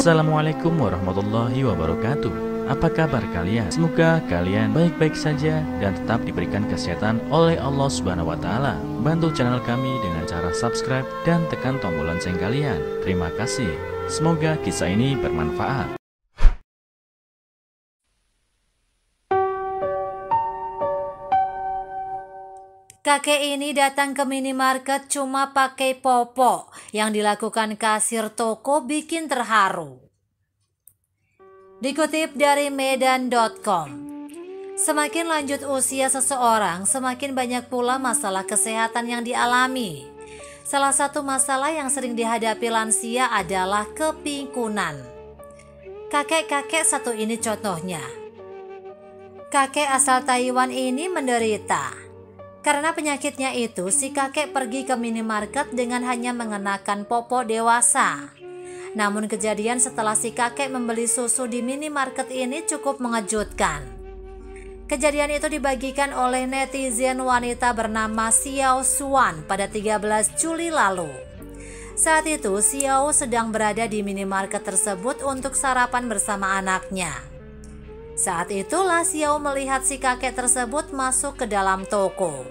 Assalamualaikum warahmatullahi wabarakatuh. Apa kabar kalian? Semoga kalian baik-baik saja dan tetap diberikan kesehatan oleh Allah Subhanahu wa Ta'ala. Bantu channel kami dengan cara subscribe dan tekan tombol lonceng kalian. Terima kasih. Semoga kisah ini bermanfaat. Kakek ini datang ke minimarket cuma pakai popok. Yang dilakukan kasir toko bikin terharu. Dikutip dari Medan.com. Semakin lanjut usia seseorang, semakin banyak pula masalah kesehatan yang dialami. Salah satu masalah yang sering dihadapi lansia adalah kepikunan. Kakek-kakek satu ini contohnya. Kakek asal Taiwan ini menderita. Karena penyakitnya itu, si kakek pergi ke minimarket dengan hanya mengenakan popok dewasa. Namun kejadian setelah si kakek membeli susu di minimarket ini cukup mengejutkan. Kejadian itu dibagikan oleh netizen wanita bernama Xiao Xuan pada 13 Juli lalu. Saat itu Xiao sedang berada di minimarket tersebut untuk sarapan bersama anaknya. Saat itulah Xiao melihat si kakek tersebut masuk ke dalam toko.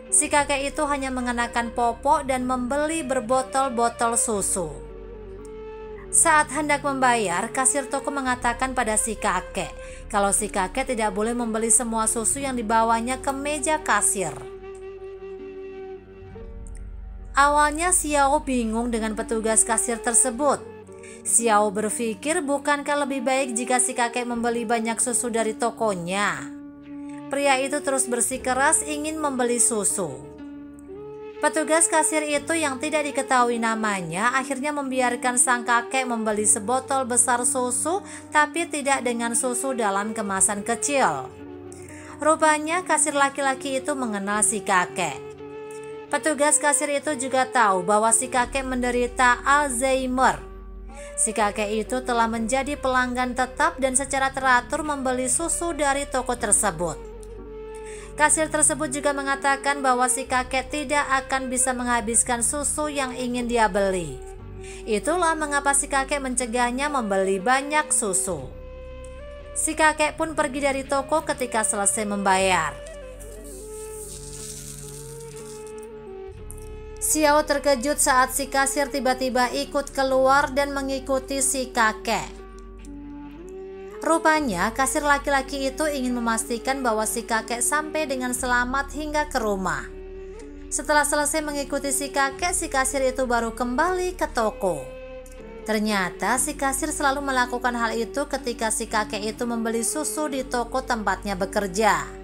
Si kakek itu hanya mengenakan popok dan membeli berbotol-botol susu. Saat hendak membayar, kasir toko mengatakan pada si kakek kalau si kakek tidak boleh membeli semua susu yang dibawanya ke meja kasir. Awalnya Xiao bingung dengan petugas kasir tersebut. Xiao berpikir, bukankah lebih baik jika si kakek membeli banyak susu dari tokonya? Pria itu terus bersikeras ingin membeli susu. Petugas kasir itu yang tidak diketahui namanya akhirnya membiarkan sang kakek membeli sebotol besar susu, tapi tidak dengan susu dalam kemasan kecil. Rupanya kasir laki-laki itu mengenal si kakek. Petugas kasir itu juga tahu bahwa si kakek menderita Alzheimer. Si kakek itu telah menjadi pelanggan tetap dan secara teratur membeli susu dari toko tersebut. Kasir tersebut juga mengatakan bahwa si kakek tidak akan bisa menghabiskan susu yang ingin dia beli. Itulah mengapa si kakek mencegahnya membeli banyak susu. Si kakek pun pergi dari toko ketika selesai membayar. Xiao terkejut saat si kasir tiba-tiba ikut keluar dan mengikuti si kakek. Rupanya kasir laki-laki itu ingin memastikan bahwa si kakek sampai dengan selamat hingga ke rumah. Setelah selesai mengikuti si kakek, si kasir itu baru kembali ke toko. Ternyata si kasir selalu melakukan hal itu ketika si kakek itu membeli susu di toko tempatnya bekerja.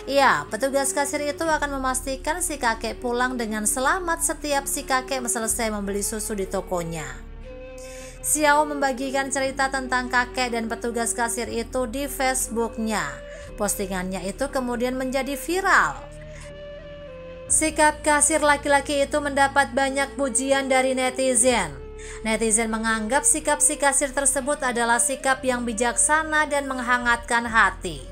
Ya, petugas kasir itu akan memastikan si kakek pulang dengan selamat setiap si kakek selesai membeli susu di tokonya. Xiao membagikan cerita tentang kakek dan petugas kasir itu di Facebooknya. Postingannya itu kemudian menjadi viral. Sikap kasir laki-laki itu mendapat banyak pujian dari netizen. Netizen menganggap sikap si kasir tersebut adalah sikap yang bijaksana dan menghangatkan hati.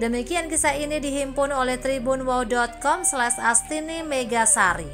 Demikian kisah ini dihimpun oleh tribunwow.com/Astini Megasari.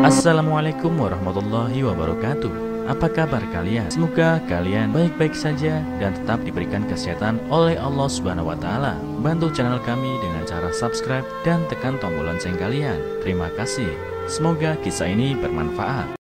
Assalamualaikum warahmatullahi wabarakatuh. Apa kabar kalian? Semoga kalian baik-baik saja dan tetap diberikan kesehatan oleh Allah Subhanahu wa Ta'ala. Bantu channel kami dengan cara subscribe dan tekan tombol lonceng kalian. Terima kasih. Semoga kisah ini bermanfaat.